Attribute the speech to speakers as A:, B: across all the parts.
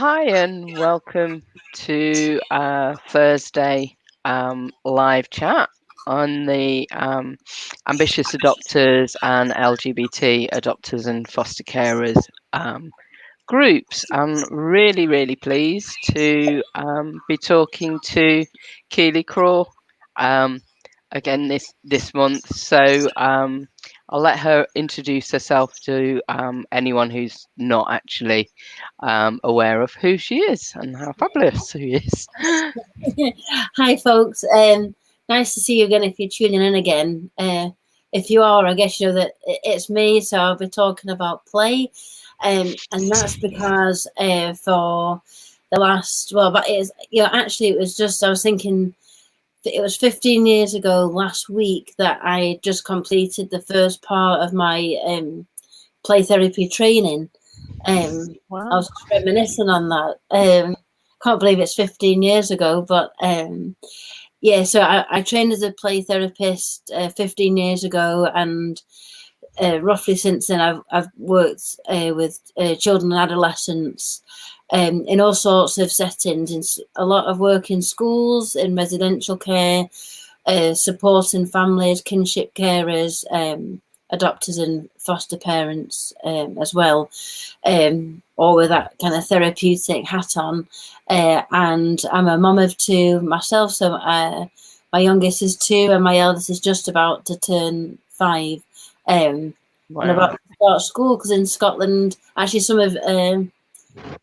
A: Hi and welcome to Thursday live chat on the Ambitious Adopters and LGBT Adopters and Foster Carers groups. I'm really pleased to be talking to Keeley Craw um, again this month. So I'll let her introduce herself to anyone who's not actually aware of who she is and how fabulous she is.
B: Hi, folks. Nice to see you again if you're tuning in again. If you are, I guess you know that it's me, so I'll be talking about play. And that's because for the last, well, but it's, actually, it was just, I was thinking, it was 15 years ago last week that I just completed the first part of my play therapy training. I
A: Wow.
B: was reminiscing on that. Can't believe it's 15 years ago, but yeah, so I trained as a play therapist 15 years ago, and roughly since then I've worked with children and adolescents in all sorts of settings, in a lot of work in schools, in residential care, supporting families, kinship carers, adopters and foster parents as well, all with that kind of therapeutic hat on. And I'm a mum of two myself, so my youngest is 2 and my eldest is just about to turn 5. And
A: Wow.
B: about to start school, because in Scotland, actually some of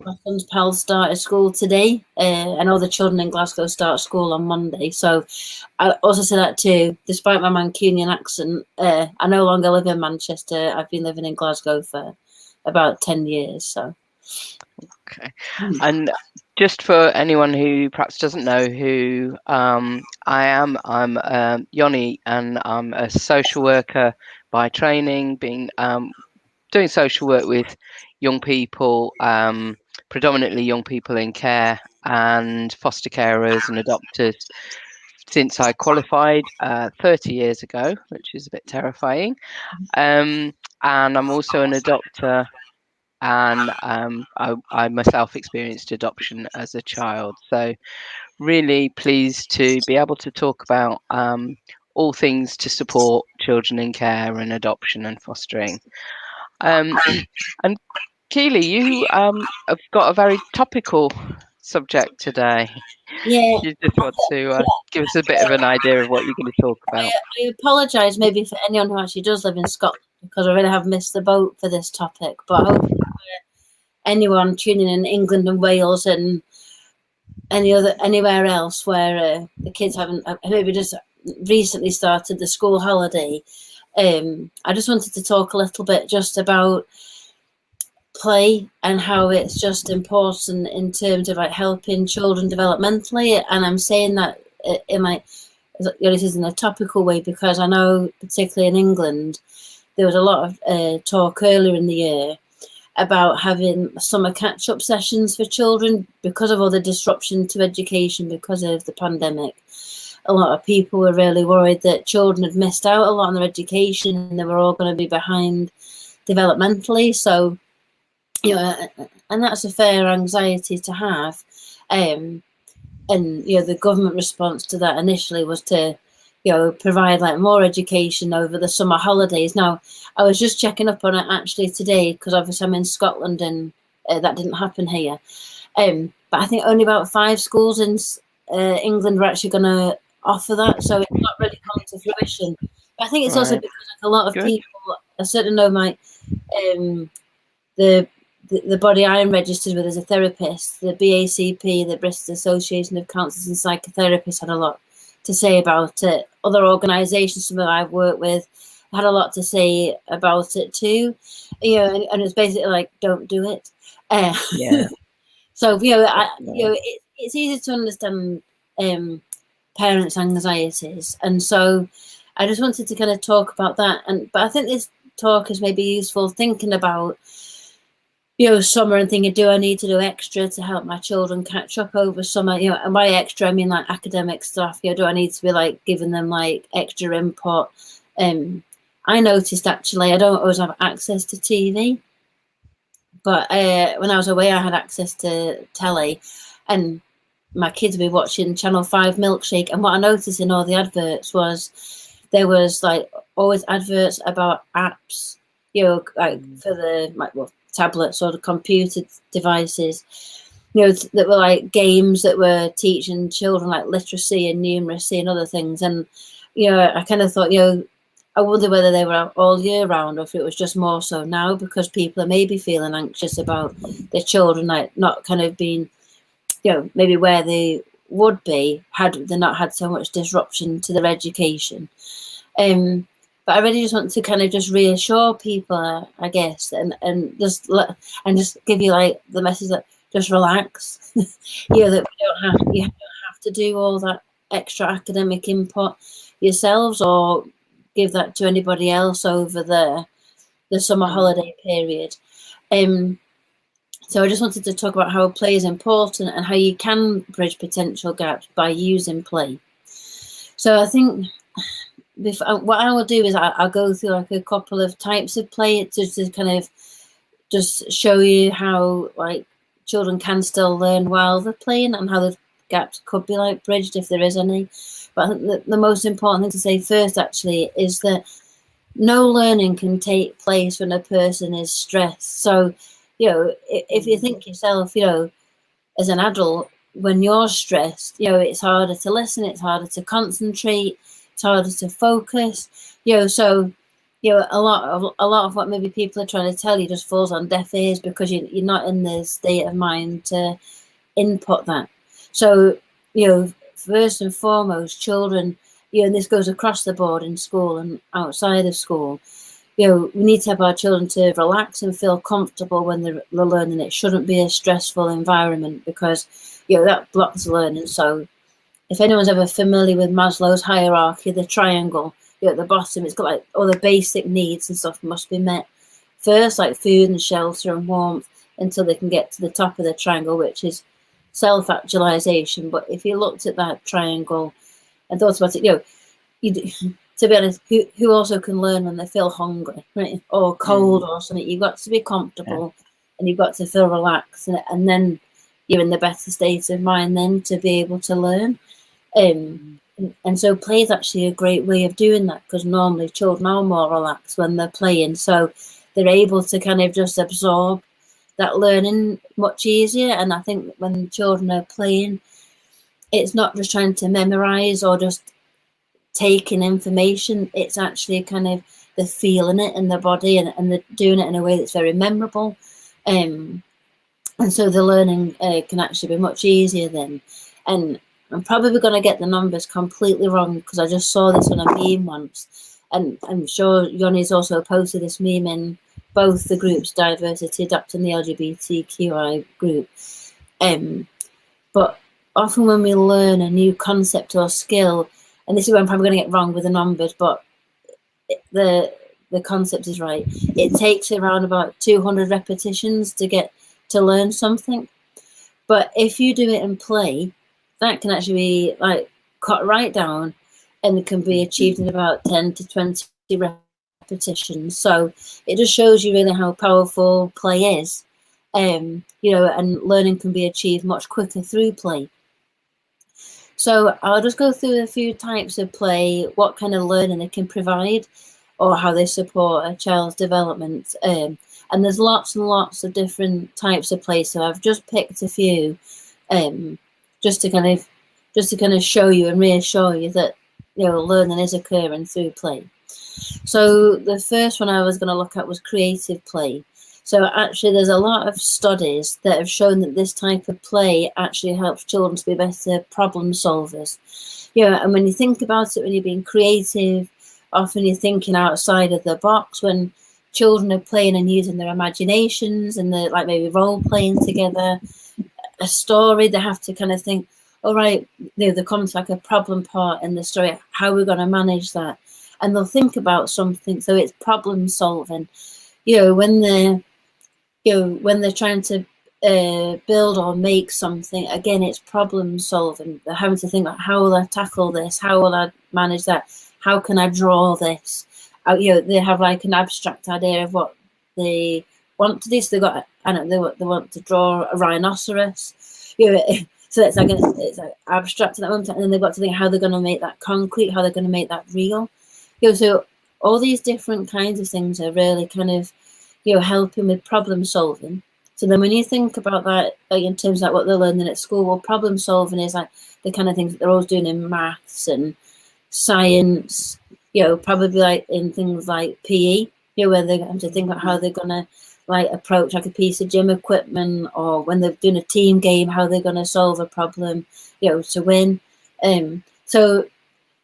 B: my son's pals started school today, and all the children in Glasgow start school on Monday. So I also say that too, despite my Mancunian accent, I no longer live in Manchester. I've been living in Glasgow for about 10 years. So.
A: Okay. And just for anyone who perhaps doesn't know who I am, I'm Yoni, and I'm a social worker by training, being doing social work with young people, predominantly young people in care and foster carers and adopters since I qualified 30 years ago, which is a bit terrifying. And I'm also an adopter, and I myself experienced adoption as a child. So really pleased to be able to talk about all things to support children in care and adoption and fostering. And Keeley, you have got a very topical subject today.
B: Yeah,
A: You just want to give us a bit of an idea of what you're going to talk about.
B: I apologise maybe for anyone who actually does live in Scotland, because I really have missed the boat for this topic. But I hope anyone tuning in England and Wales and anywhere else where the kids haven't maybe just recently started the school holiday. I just wanted to talk a little bit just about play and how it's just important in terms of like helping children developmentally. And I'm saying that in my, this is in a topical way, because I know particularly in England there was a lot of talk earlier in the year about having summer catch-up sessions for children because of all the disruption to education because of the pandemic. A lot of people were really worried that children had missed out a lot on their education and they were all going to be behind developmentally. So, and that's a fair anxiety to have. And, the government response to that initially was to, provide like more education over the summer holidays. Now, I was just checking up on it actually today, because obviously I'm in Scotland and that didn't happen here. But I think only about 5 schools in England were actually going to offer that, so it's not really come to fruition. But I think it's also because a lot of people, I certainly know the body I'm registered with as a therapist, the BACP, the Bristol Association of Counsellors and Psychotherapists, had a lot to say about it. Other organisations, some that I've worked with, had a lot to say about it too. And it's basically like, don't do it.
A: Yeah.
B: So it's easy to understand parents' anxieties, and so I just wanted to kind of talk about that. But I think this talk is maybe useful thinking about summer and thinking, do I need to do extra to help my children catch up over summer? And by extra, I mean like academic stuff. Do I need to be like giving them like extra input? I noticed actually I don't always have access to TV, But when I was away, I had access to telly, and my kids would be watching Channel 5 Milkshake. And what I noticed in all the adverts was there was like always adverts about apps, like for the tablets or the computer devices, that were like games that were teaching children like literacy and numeracy and other things. And, I kind of thought, I wonder whether they were out all year round or if it was just more so now because people are maybe feeling anxious about their children, like not kind of being, maybe where they would be had they not had so much disruption to their education. But I really just want to kind of just reassure people, I guess, and just give you like the message that just relax. That you don't have to do all that extra academic input yourselves or give that to anybody else over the summer holiday period. So I just wanted to talk about how play is important and how you can bridge potential gaps by using play. So I think what I will do is I'll go through like a couple of types of play to kind of just show you how like children can still learn while they're playing and how the gaps could be like bridged if there is any. But I think the most important thing to say first actually is that no learning can take place when a person is stressed. So, if you think yourself, as an adult, when you're stressed, it's harder to listen, it's harder to concentrate, it's harder to focus, so, a lot of what maybe people are trying to tell you just falls on deaf ears because you're not in the state of mind to input that. So, first and foremost, children, and this goes across the board in school and outside of school, we need to have our children to relax and feel comfortable when they're learning. It shouldn't be a stressful environment because, that blocks learning. So if anyone's ever familiar with Maslow's hierarchy, the triangle, at the bottom, it's got like all the basic needs and stuff must be met first, like food and shelter and warmth, until they can get to the top of the triangle, which is self-actualization. But if you looked at that triangle and thought about it, to be honest, who also can learn when they feel hungry, right, or cold or something? You've got to be comfortable and you've got to feel relaxed, and then you're in the better state of mind then to be able to learn. And so play is actually a great way of doing that because normally children are more relaxed when they're playing, so they're able to kind of just absorb that learning much easier. And I think when children are playing, it's not just trying to memorize or just taking information, it's actually kind of the feeling it in their body and they're doing it in a way that's very memorable. And so the learning can actually be much easier then. And I'm probably going to get the numbers completely wrong because I just saw this on a meme once. And I'm sure Yoni's also posted this meme in both the groups, Diversity Adapting the LGBTQI group. But often when we learn a new concept or skill, and this is where I'm probably going to get wrong with the numbers, but the concept is right. It takes around about 200 repetitions to get to learn something. But if you do it in play, that can actually be like cut right down and it can be achieved in about 10 to 20 repetitions. So it just shows you really how powerful play is. And learning can be achieved much quicker through play. So I'll just go through a few types of play, what kind of learning they can provide, or how they support a child's development. And there's lots and lots of different types of play. So I've just picked a few, just to kind of show you and reassure you that learning is occurring through play. So the first one I was going to look at was creative play. So actually, there's a lot of studies that have shown that this type of play actually helps children to be better problem solvers. And when you think about it, when you're being creative, often you're thinking outside of the box. When children are playing and using their imaginations and they're like maybe role playing together, a story, they have to kind of think, all right, there comes like a problem part in the story. How are we going to manage that? And they'll think about something. So it's problem solving. When they're trying to build or make something, again, it's problem solving. They're having to think about how will I tackle this? How will I manage that? How can I draw this? They have like an abstract idea of what they want to do. So they've got I don't know, they want to draw a rhinoceros. So it's like abstract at that moment, and then they've got to think how they're going to make that concrete, how they're going to make that real. So all these different kinds of things are really kind of helping with problem solving. So then when you think about that, like in terms of like what they're learning at school, well, problem solving is like the kind of things that they're always doing in maths and science, probably like in things like PE, where they have to think about how they're going to like approach like a piece of gym equipment, or when they're doing a team game, how they're going to solve a problem, to win. So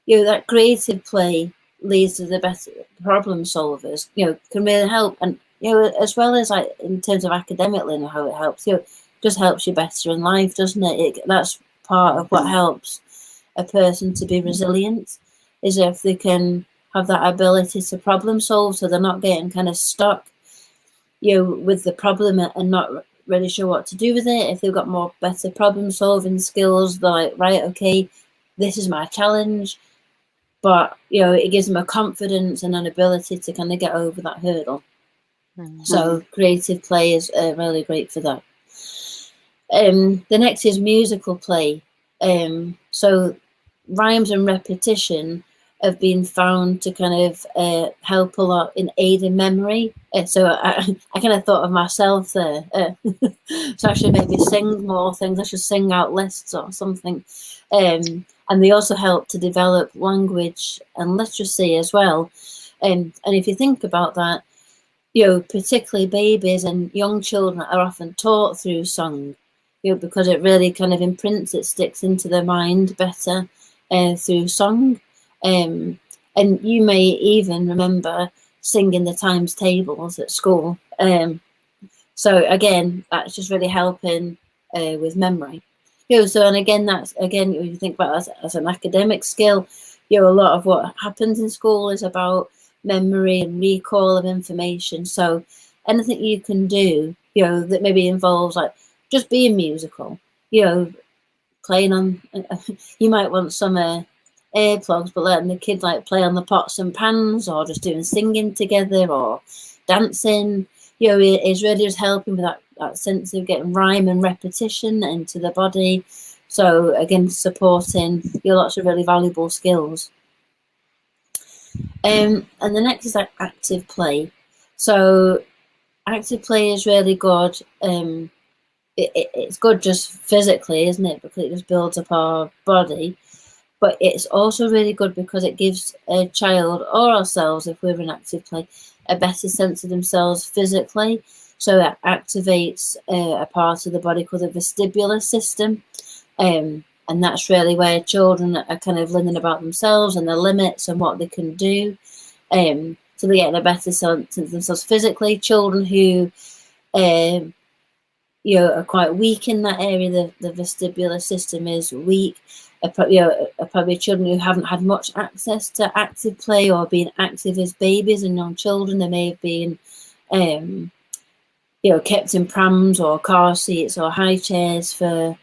B: that creative play leads to the better problem solvers, can really help. And as well as like in terms of academic learning, how it helps, just helps you better in life, doesn't it? That's part of what helps a person to be resilient, is if they can have that ability to problem solve, so they're not getting kind of stuck with the problem and not really sure what to do with it. If they've got more better problem solving skills, they're like, right, okay, this is my challenge, but it gives them a confidence and an ability to kind of get over that hurdle. So creative play is really great for that. The next is musical play. So rhymes and repetition have been found to kind of help a lot in aiding memory. So I kind of thought of myself there. So I should maybe sing more things. I should sing out lists or something. And they also help to develop language and literacy as well. And if you think about that, particularly babies and young children are often taught through song, because it really kind of imprints, it sticks into their mind better through song. And you may even remember singing the times tables at school. So again, that's just really helping with memory. So, and again, when you think about it as an academic skill, a lot of what happens in school is about memory and recall of information. So anything you can do, that maybe involves like just being musical, playing on, you might want some earplugs, but letting the kids like play on the pots and pans, or just doing singing together or dancing, is really just helping with that sense of getting rhyme and repetition into the body. So again, supporting lots of really valuable skills. And the next is like active play. So active play is really good. It's good just physically, isn't it? Because it just builds up our body. But it's also really good because it gives a child, or ourselves, if we're in active play, a better sense of themselves physically. So it activates a part of the body called the vestibular system. And that's really where children are kind of learning about themselves and their limits and what they can do. So they get a better sense of themselves physically. Children who are quite weak in that area, the vestibular system is weak, are probably children who haven't had much access to active play or been active as babies and young children. They may have been kept in prams or car seats or high chairs for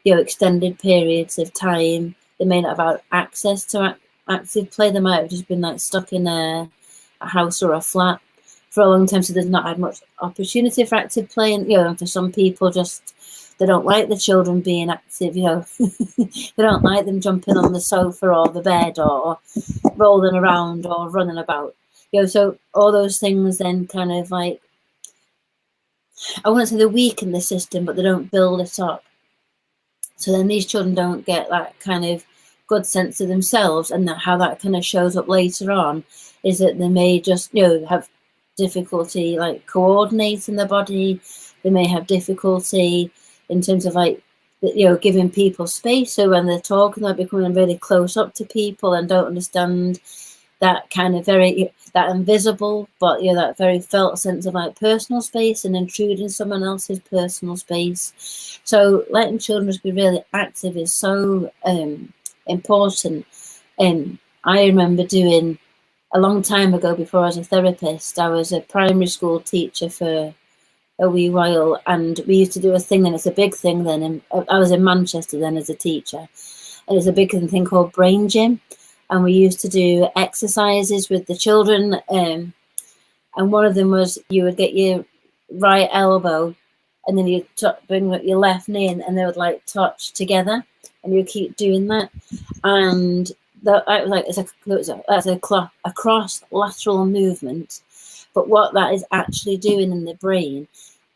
B: extended periods of time. They may not have had access to active play. They might have just been like stuck in a house or a flat for a long time, so they've not had much opportunity for active play. And and for some people, just they don't like the children being active. They don't like them jumping on the sofa or the bed or rolling around or running about. So all those things then kind of like, I wouldn't say they weaken the system, but they don't build it up. So then these children don't get that kind of good sense of themselves, and that how that kind of shows up later on is that they may just have difficulty like coordinating their body. They may have difficulty in terms of like giving people space. So when they're talking, they're becoming really close up to people and don't understand that kind of that invisible, but that very felt sense of like personal space and intruding someone else's personal space. So letting children just be really active is so important. And I remember doing, a long time ago, before I was a therapist, I was a primary school teacher for a wee while, and we used to do a thing, and it's a big thing then, and I was in Manchester then as a teacher, and it's a big thing called Brain Gym, and we used to do exercises with the children, and one of them was you would get your right elbow and then you bring your left knee in, and they would like touch together, and you keep doing that, and that's a cross lateral movement. But what that is actually doing in the brain,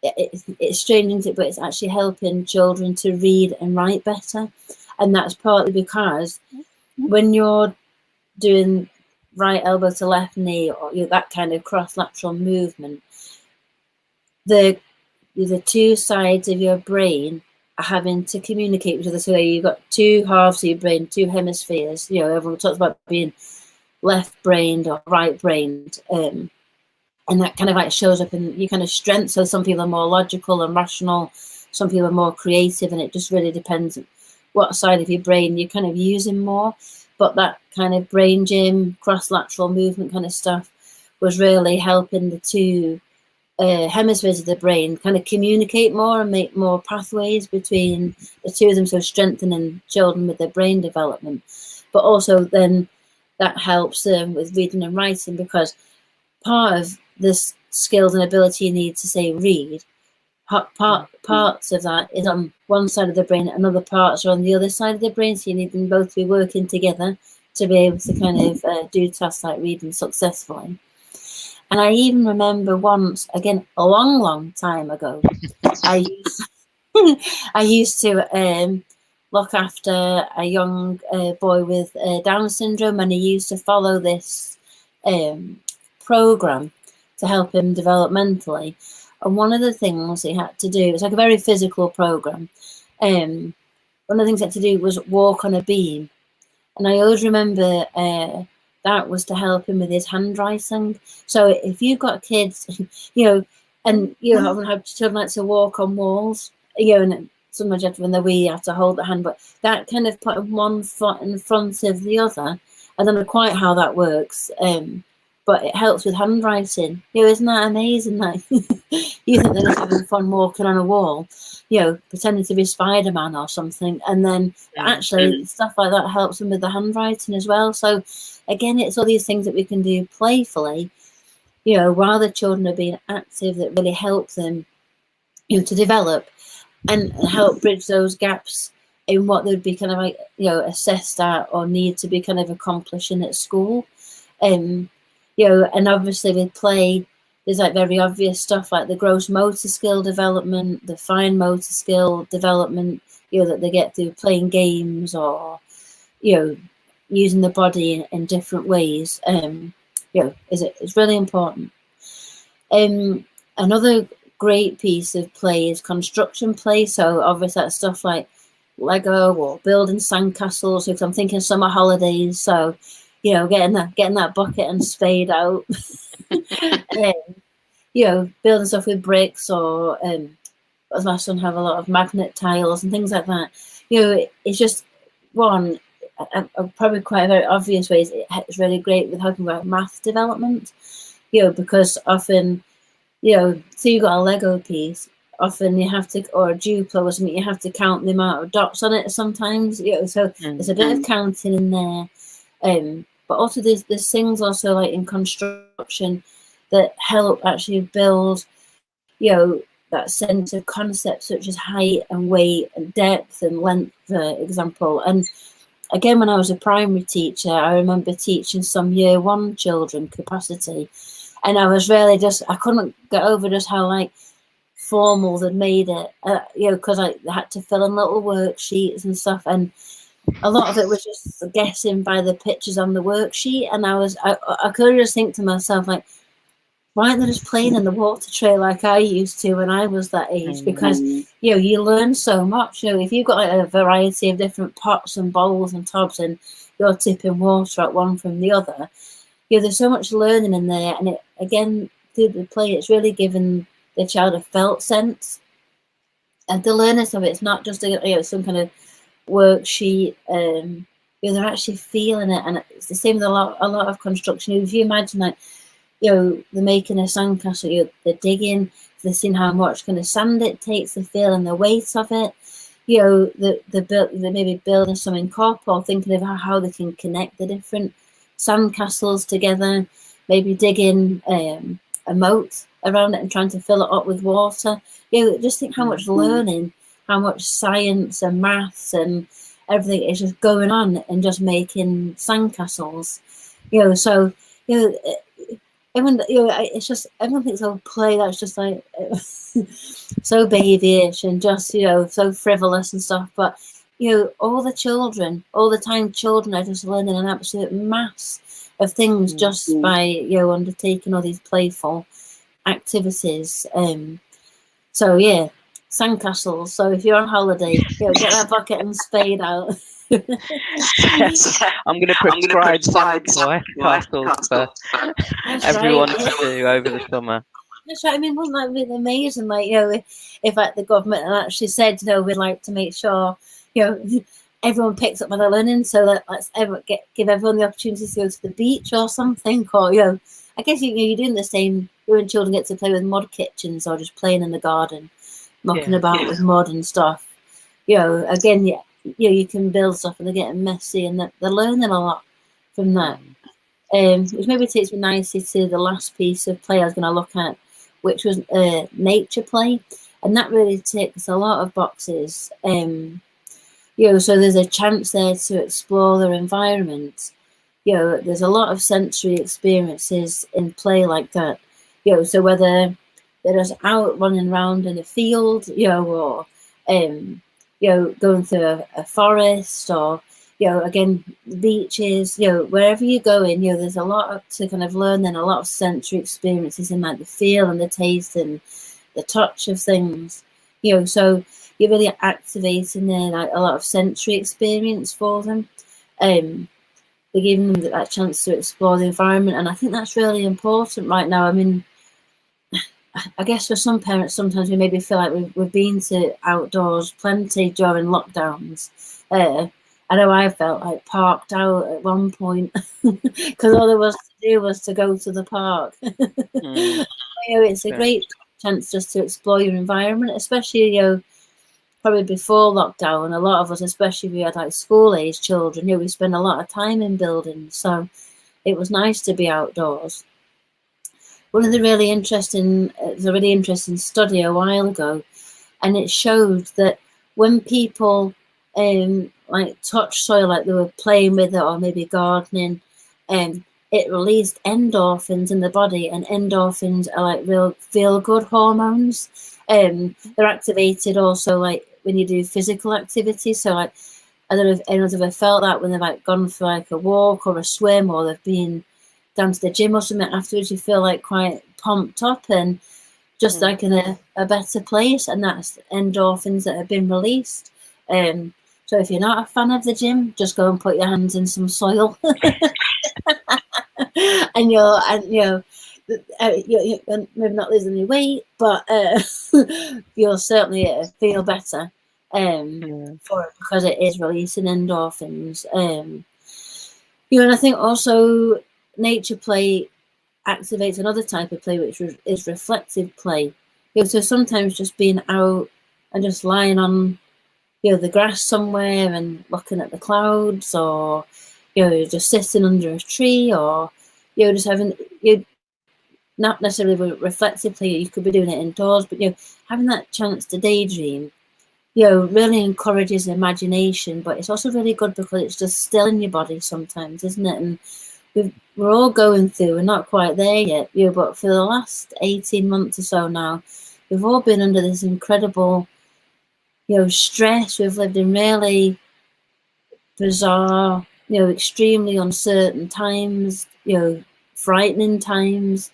B: it's changing it, but it's actually helping children to read and write better, and that's partly because when you're doing right elbow to left knee, or that kind of cross lateral movement, the two sides of your brain are having to communicate with each other. So you've got two halves of your brain, two hemispheres. Everyone talks about being left-brained or right-brained, and that kind of like shows up in your kind of strength. So some people are more logical and rational, some people are more creative, and it just really depends what side of your brain you're kind of using more. But that kind of brain gym, cross-lateral movement kind of stuff was really helping the two hemispheres of the brain kind of communicate more and make more pathways between the two of them, so strengthening children with their brain development. But also then that helps them with reading and writing, because part of this skills and ability you need to, say, read, parts of that is on one side of the brain and other parts are on the other side of the brain, so you need them both to be working together to be able to kind of do tasks like reading successfully. And I even remember once, again, a long time ago, I used to look after a young boy with Down syndrome, and he used to follow this program to help him developmentally. And one of the things he had to do, it was like a very physical program. One of the things he had to do was walk on a beam. And I always remember that was to help him with his handwriting. So if you've got kids, and haven't had children like to walk on walls, and sometimes you have to, when they're wee, you have to hold the hand, but that kind of put one foot in front of the other. I don't know quite how that works, but it helps with handwriting. Isn't that amazing? That you think they're just having fun walking on a wall, pretending to be Spider-Man or something, and then actually stuff like that helps them with the handwriting as well. So again, it's all these things that we can do playfully, while the children are being active, that really help them, to develop and help bridge those gaps in what they'd be kind of like, assessed at or need to be kind of accomplishing at school. And obviously with play, there's like very obvious stuff like the gross motor skill development, the fine motor skill development, that they get through playing games or, using the body in different ways. It's really important. Another great piece of play is construction play. So obviously that's stuff like Lego or building sandcastles. If I'm thinking summer holidays, so getting that bucket and spade out, building stuff with bricks, or as my son have a lot of magnet tiles and things like that. It's just one, probably quite a very obvious ways. It's really great with helping about math development, because often, so you've got a Lego piece, often you have to, or a Duplo or something, you have to count the amount of dots on it sometimes, so there's a bit of counting in there. But also there's things also like in construction that help actually build, that sense of concepts such as height and weight and depth and length, for example. And again, when I was a primary teacher, I remember teaching some year one children capacity, and I was really I couldn't get over just how like formal they'd made it, because I had to fill in little worksheets and stuff, and a lot of it was just guessing by the pictures on the worksheet. And I could just think to myself, like, why aren't they just playing in the water tray like I used to when I was that age? Because, you learn so much. If you've got like a variety of different pots and bowls and tubs and you're tipping water at one from the other, there's so much learning in there. And it, again, through the play, it's really given the child a felt sense. And the learners of it, it's not just some kind of worksheet. They're actually feeling it, and it's the same with a lot of construction. If you imagine that, they're making a sandcastle, they're digging, they're seeing how much kind of sand it takes, they're feeling the weight of it. They're maybe building something up, or thinking of how they can connect the different sandcastles together. Maybe digging a moat around it and trying to fill it up with water. Just think how much learning, how much science and maths and everything is just going on and just making sandcastles. So everyone, it's just everyone thinks of play that's just like so babyish and just so frivolous and stuff. But all the time children are just learning an absolute mass of things just by undertaking all these playful activities. So yeah, sandcastles. So if you're on holiday, get that bucket and spade out.
A: I'm going to prescribe sandcastles for everyone to do over the summer.
B: That's right. I mean, wouldn't that be amazing? Like, if like the government actually said, we'd like to make sure, everyone picks up what they're learning, so that let's give everyone the opportunity to go to the beach or something. Or I guess you're doing the same when children get to play with mud kitchens or just playing in the garden, mucking about with mud and stuff. Again, you can build stuff and they're getting messy and they're learning a lot from that. Which maybe takes me nicely to the last piece of play I was going to look at, which was nature play, and that really ticks a lot of boxes. So there's a chance there to explore their environment. There's a lot of sensory experiences in play like that. So whether they're just out running around in a field, or going through a forest, or again, beaches, wherever you're going, there's a lot to kind of learn, and a lot of sensory experiences in like the feel and the taste and the touch of things, so you're really activating there like a lot of sensory experience for them. They're giving them that chance to explore the environment, and I think that's really important right now. I mean, I guess for some parents, sometimes we maybe feel like we've been to outdoors plenty during lockdowns. I know I felt like parked out at one point because all there was to do was to go to the park. It's a great chance just to explore your environment, especially probably before lockdown. A lot of us, especially if we had like school-age children, we spend a lot of time in buildings, so it was nice to be outdoors. One of the really interesting study a while ago, and it showed that when people like touch soil, like they were playing with it or maybe gardening, it released endorphins in the body, and endorphins are like real feel-good hormones. They're activated also like when you do physical activity. So like, I don't know if anyone's ever felt that when they've like gone for like a walk or a swim, or they've been down to the gym or something. Afterwards, you feel like quite pumped up and just like in a better place, and that's endorphins that have been released. So if you're not a fan of the gym, just go and put your hands in some soil, and you're maybe not losing any weight, but you'll certainly feel better for it, because it is releasing endorphins. And I think also nature play activates another type of play, which is reflective play. So sometimes just being out and just lying on the grass somewhere and looking at the clouds, or just sitting under a tree, or just having not necessarily with reflective play, you could be doing it indoors, but having that chance to daydream really encourages imagination. But it's also really good because it's just still in your body sometimes, isn't it? And we're all going through, we're not quite there yet, but for the last 18 months or so now, we've all been under this incredible stress. We've lived in really bizarre, extremely uncertain times, frightening times,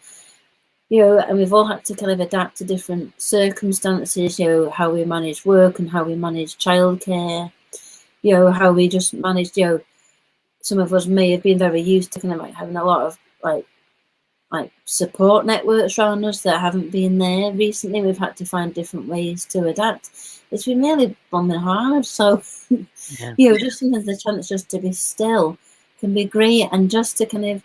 B: and we've all had to kind of adapt to different circumstances, how we manage work and how we manage childcare, how we just managed, some of us may have been very used to kind of like having a lot of like support networks around us that haven't been there recently. We've had to find different ways to adapt. It's been really bombing hard. So, just sometimes the chance just to be still can be great, and just to kind of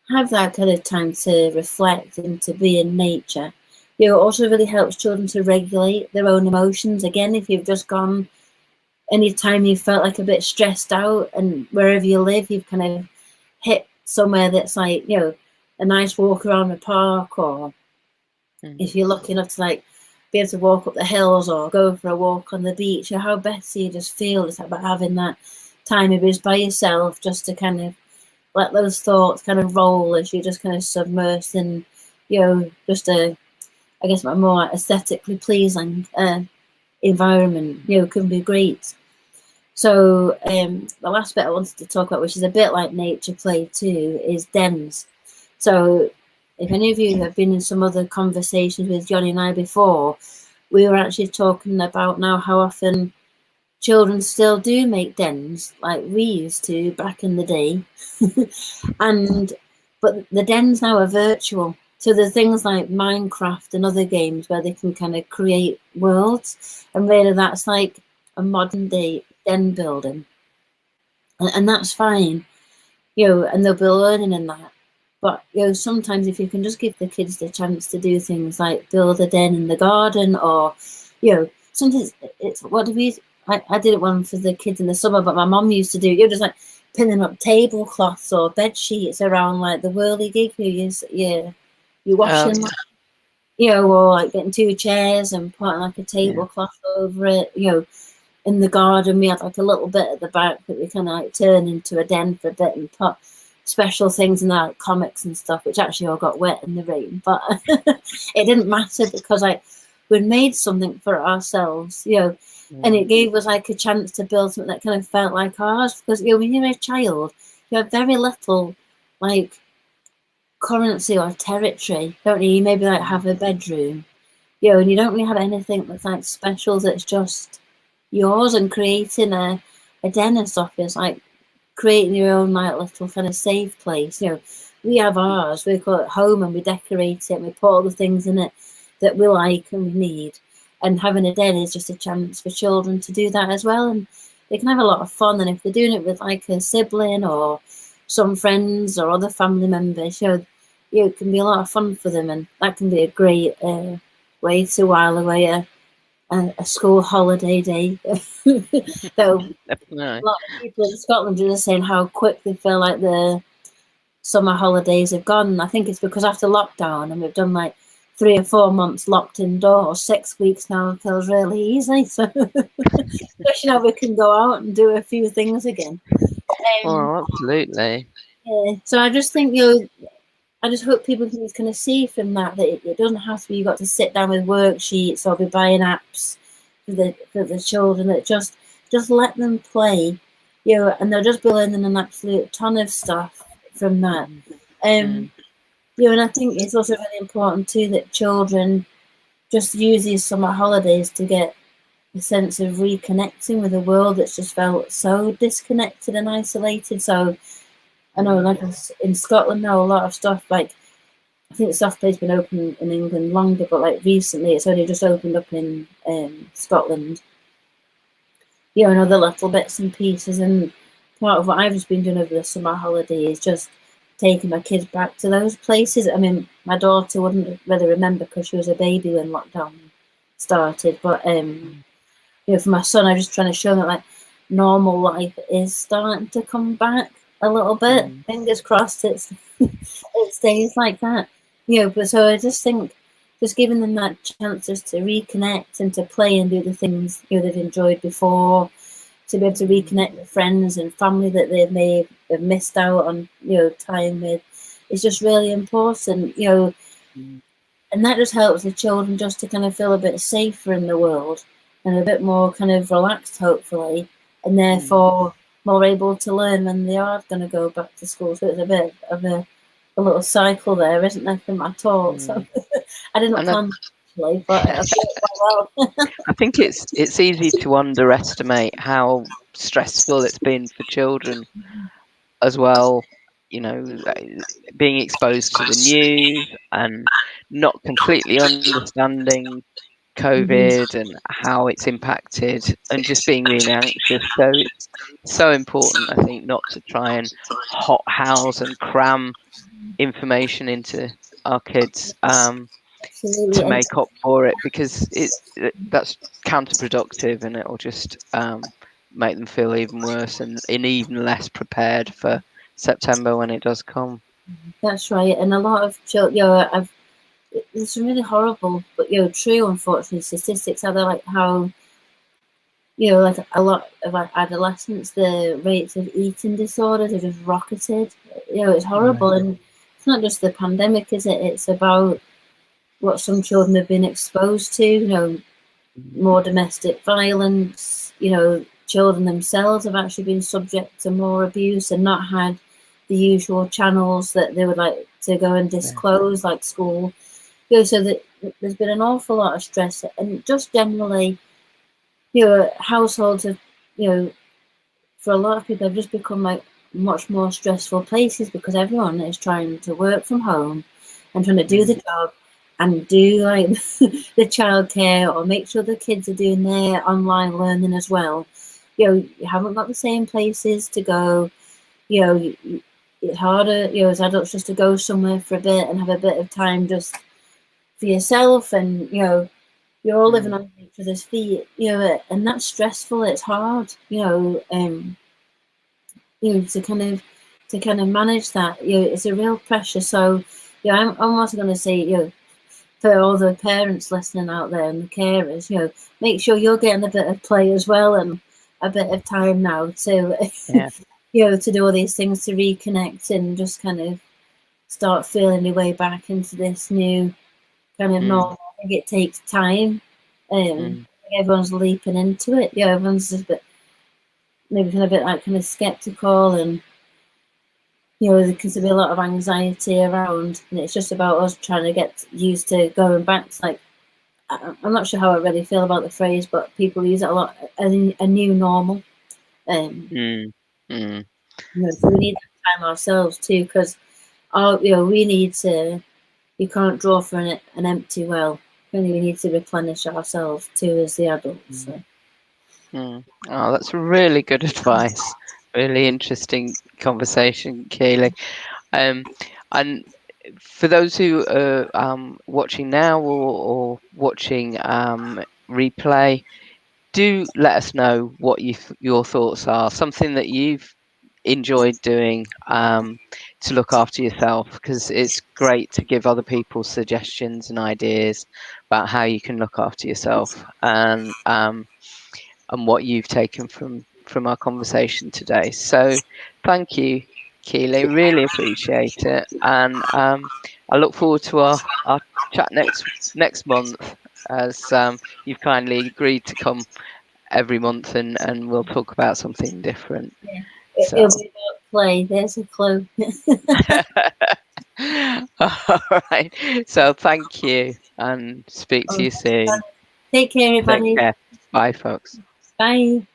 B: have that kind of time to reflect and to be in nature. It also really helps children to regulate their own emotions. Again, if you've just gone, anytime you felt like a bit stressed out, and wherever you live, you've kind of hit somewhere that's like, a nice walk around the park, or if you're lucky enough to like be able to walk up the hills or go for a walk on the beach, or how best you just feel it's about having that time maybe just by yourself, just to kind of let those thoughts kind of roll as you're just kind of submersed in, just a, I guess, a more aesthetically pleasing environment, can be great. So the last bit I wanted to talk about, which is a bit like nature play too, is dens. So if any of you have been in some other conversations with Johnny and I before, we were actually talking about now how often children still do make dens like we used to back in the day. But the dens now are virtual. So there's things like Minecraft and other games where they can kind of create worlds, and really that's like a modern day den building, and that's fine, and they'll be learning in that. But sometimes if you can just give the kids the chance to do things like build a den in the garden, or sometimes it's what do we. I did it one for the kids in the summer, but my mum used to do it. You're just like pinning up tablecloths or bed sheets around like the whirligig you're washing, or like getting two chairs and putting like a tablecloth over it. In the garden we had like a little bit at the back that we kind of like turn into a den for a bit and put special things in there, like comics and stuff, which actually all got wet in the rain, but it didn't matter because like we'd made something for ourselves, and it gave us like a chance to build something that kind of felt like ours. Because when you're a child, you have very little like currency or territory, don't you? You maybe like have a bedroom, and you don't really have anything that's like special that's just yours. And creating a den and stuff is like creating your own like little kind of safe place. We have ours, we call it home, and we decorate it and we put all the things in it that we like and we need. And having a den is just a chance for children to do that as well, and they can have a lot of fun. And if they're doing it with like a sibling or some friends or other family members, it can be a lot of fun for them, and that can be a great way to while away a school holiday day. So a lot of people in Scotland are just saying how quick they feel like the summer holidays have gone. I think it's because after lockdown, and we've done like 3 or 4 months locked indoors, 6 weeks now, it feels really easy. So especially now we can go out and do a few things again.
A: Absolutely.
B: Yeah. So I just think I just hope people can kind of see from that it doesn't have to be you've got to sit down with worksheets or be buying apps for the children. That just let them play, and they'll just be learning an absolute ton of stuff from that. And I think it's also really important too that children just use these summer holidays to get a sense of reconnecting with a world that's just felt so disconnected and isolated. So I know, like in Scotland now, a lot of stuff like I think the soft play's been open in England longer, but like recently it's only just opened up in Scotland. And other little bits and pieces, and part of what I've just been doing over the summer holiday is just taking my kids back to those places. I mean, my daughter wouldn't really remember because she was a baby when lockdown started, but for my son, I'm just trying to show him that like normal life is starting to come back a little bit. Fingers crossed it stays like that. But so I just think just giving them that chance just to reconnect and to play and do the things they've enjoyed before, to be able to reconnect with friends and family that they may have missed out on time with, is just really important. And that just helps the children just to kind of feel a bit safer in the world and a bit more kind of relaxed, hopefully, and therefore more able to learn when they are going to go back to school. So it's a bit of a little cycle there, isn't there, from my talk? So I didn't plan actually, but I feel it quite well.
A: I think it's easy to underestimate how stressful it's been for children as well. Being exposed to the news and not completely understanding COVID and how it's impacted, and just being really anxious. So it's so important, I think, not to try and hothouse and cram information into our kids to make up for it, because that's counterproductive, and it'll just make them feel even worse and even less prepared for September when it does come.
B: That's right. And a lot of children, there's some really horrible, but true, unfortunately, statistics are there, like how like a lot of like adolescents, the rates of eating disorders are just rocketed. It's horrible,
A: Right.
B: and it's not just the pandemic, is it? It's about what some children have been exposed to.
A: Mm.
B: More domestic violence. Children themselves have actually been subject to more abuse and not had the usual channels that they would like to go and
A: Yeah.
B: disclose, like school. So that there's been an awful lot of stress, and just generally, households have, for a lot of people, have just become like much more stressful places because everyone is trying to work from home and trying to do the
A: Mm.
B: job and do like the childcare or make sure the kids are doing their online learning as well. You haven't got the same places to go. It's harder, as adults just to go somewhere for a bit and have a bit of time just for yourself, and you're all living
A: Mm.
B: on each other's feet, and that's stressful. It's hard, to kind of manage that. It's a real pressure. So, I'm also going to say, for all the parents listening out there and the carers, make sure you're getting a bit of play as well and a bit of time now to,
A: Yeah.
B: to do all these things to reconnect and just kind of start feeling your way back into this new kind of
A: Mm.
B: normal. I think it takes time.
A: Mm.
B: Everyone's leaping into it. Everyone's just a bit, maybe kind of a bit like kind of skeptical, and there can be a lot of anxiety around, and it's just about us trying to get used to going back to like, I'm not sure how I really feel about the phrase, but people use it a lot, a new normal. Um,
A: Mm. Mm.
B: so we need that time ourselves too, because we need to. You can't draw from an empty well. Really, we need to replenish ourselves too as the adults.
A: Mm.
B: So.
A: Mm. Oh, that's really good advice. Really interesting conversation, Keeley. Um, and for those who are watching now or watching replay, do let us know what your thoughts are. Something that you've enjoyed doing to look after yourself, because it's great to give other people suggestions and ideas about how you can look after yourself, and what you've taken from our conversation today. So thank you, Keeley. Really appreciate it, and I look forward to our chat next month, as you've kindly agreed to come every month, and we'll talk about something different.
B: Yeah,
A: So
B: it'll be about play. There's a clue.
A: all right. So thank you, and speak to
B: Oh,
A: you soon.
B: take care,
A: Take
B: everybody.
A: care. Bye, folks.
B: Bye.